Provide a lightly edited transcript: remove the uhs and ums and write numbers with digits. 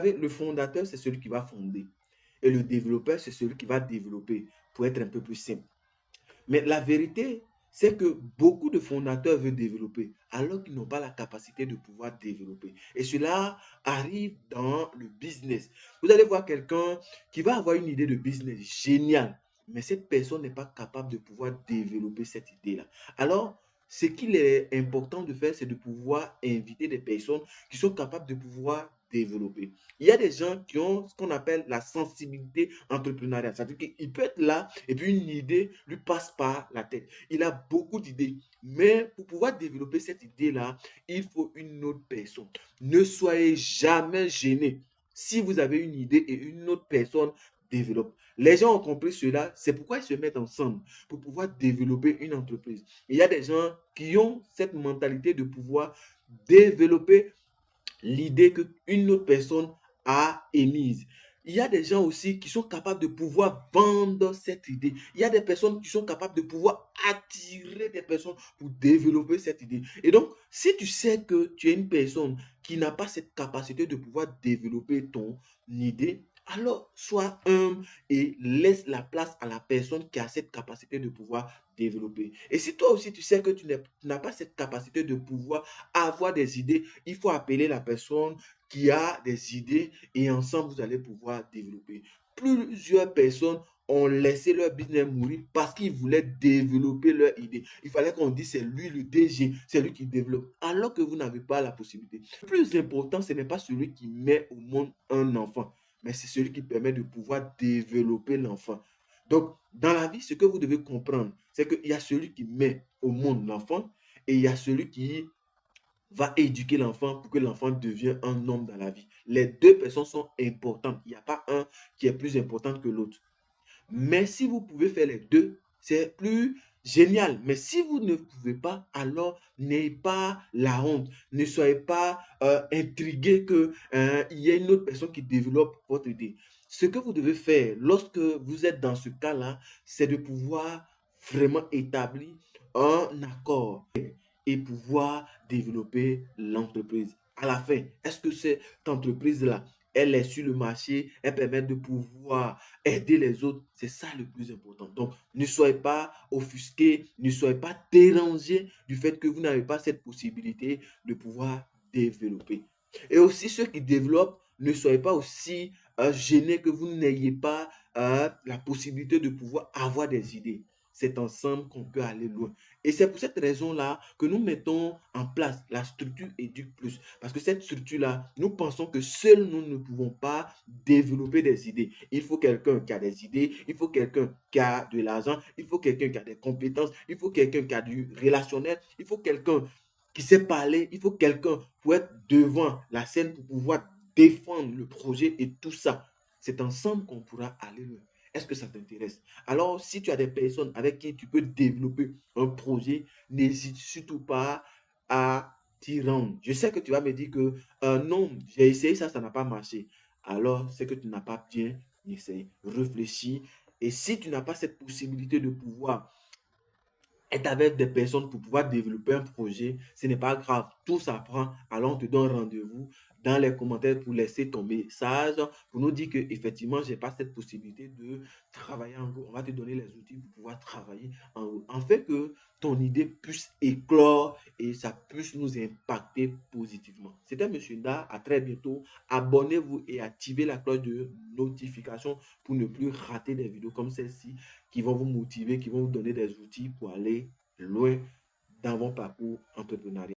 Le fondateur, c'est celui qui va fonder. Et le développeur, c'est celui qui va développer, pour être un peu plus simple. Mais la vérité, c'est que beaucoup de fondateurs veulent développer, alors qu'ils n'ont pas la capacité de pouvoir développer. Et cela arrive dans le business. Vous allez voir quelqu'un qui va avoir une idée de business géniale, mais cette personne n'est pas capable de pouvoir développer cette idée-là. Alors, ce qu'il est important de faire, c'est de pouvoir inviter des personnes qui sont capables de pouvoir développer. Il y a des gens qui ont ce qu'on appelle la sensibilité entrepreneuriale. C'est-à-dire qu'il peut être là et puis une idée lui passe par la tête. Il a beaucoup d'idées. Mais pour pouvoir développer cette idée-là, il faut une autre personne. Ne soyez jamais gêné si vous avez une idée et une autre personne développe. Les gens ont compris cela, c'est pourquoi ils se mettent ensemble pour pouvoir développer une entreprise. Il y a des gens qui ont cette mentalité de pouvoir développer l'idée qu'une autre personne a émise. Il y a des gens aussi qui sont capables de pouvoir vendre cette idée. Il y a des personnes qui sont capables de pouvoir attirer des personnes pour développer cette idée. Et donc, si tu sais que tu es une personne qui n'a pas cette capacité de pouvoir développer ton idée, alors sois humble et laisse la place à la personne qui a cette capacité de pouvoir développer. Et si toi aussi tu sais que tu n'as pas cette capacité de pouvoir avoir des idées, il faut appeler la personne qui a des idées et ensemble, vous allez pouvoir développer. Plusieurs personnes ont laissé leur business mourir parce qu'ils voulaient développer leur idée. Il fallait qu'on dise c'est lui le DG, c'est lui qui développe, alors que vous n'avez pas la possibilité. Le plus important, ce n'est pas celui qui met au monde un enfant, mais c'est celui qui permet de pouvoir développer l'enfant. Donc, dans la vie, ce que vous devez comprendre, c'est qu'il y a celui qui met au monde l'enfant et il y a celui qui va éduquer l'enfant pour que l'enfant devienne un homme dans la vie. Les deux personnes sont importantes. Il n'y a pas un qui est plus important que l'autre. Mais si vous pouvez faire les deux, c'est plus génial. Mais si vous ne pouvez pas, alors n'ayez pas la honte. Ne soyez pas intrigué qu'il y ait une autre personne qui développe votre idée. Ce que vous devez faire lorsque vous êtes dans ce cas-là, c'est de pouvoir vraiment établir un accord et pouvoir développer l'entreprise. À la fin, est-ce que cette entreprise-là, elle est sur le marché, elle permet de pouvoir aider les autres? C'est ça le plus important. Donc, ne soyez pas offusqués, ne soyez pas dérangés du fait que vous n'avez pas cette possibilité de pouvoir développer. Et aussi, ceux qui développent, ne soyez pas aussi gênés que vous n'ayez pas la possibilité de pouvoir avoir des idées. C'est ensemble qu'on peut aller loin. Et c'est pour cette raison-là que nous mettons en place la structure Éduque Plus. Parce que cette structure-là, nous pensons que seuls nous ne pouvons pas développer des idées. Il faut quelqu'un qui a des idées, il faut quelqu'un qui a de l'argent, il faut quelqu'un qui a des compétences, il faut quelqu'un qui a du relationnel, il faut quelqu'un qui sait parler, il faut quelqu'un pour être devant la scène pour pouvoir défendre le projet et tout ça. C'est ensemble qu'on pourra aller loin. Est-ce que ça t'intéresse? Alors, si tu as des personnes avec qui tu peux développer un projet, n'hésite surtout pas à t'y rendre. Je sais que tu vas me dire que non, j'ai essayé ça, ça n'a pas marché. Alors, c'est que tu n'as pas bien essayé. Réfléchis. Et si tu n'as pas cette possibilité de pouvoir être avec des personnes pour pouvoir développer un projet, ce n'est pas grave. Tout s'apprend. Alors, on te donne rendez-vous dans les commentaires pour laisser ton message, pour nous dire que effectivement, je n'ai pas cette possibilité de travailler en groupe. On va te donner les outils pour pouvoir travailler en groupe. En fait que ton idée puisse éclore et ça puisse nous impacter positivement. C'était Monsieur Da. À très bientôt. Abonnez-vous et activez la cloche de notification pour ne plus rater des vidéos comme celle-ci qui vont vous motiver, qui vont vous donner des outils pour aller loin dans vos parcours entrepreneurial.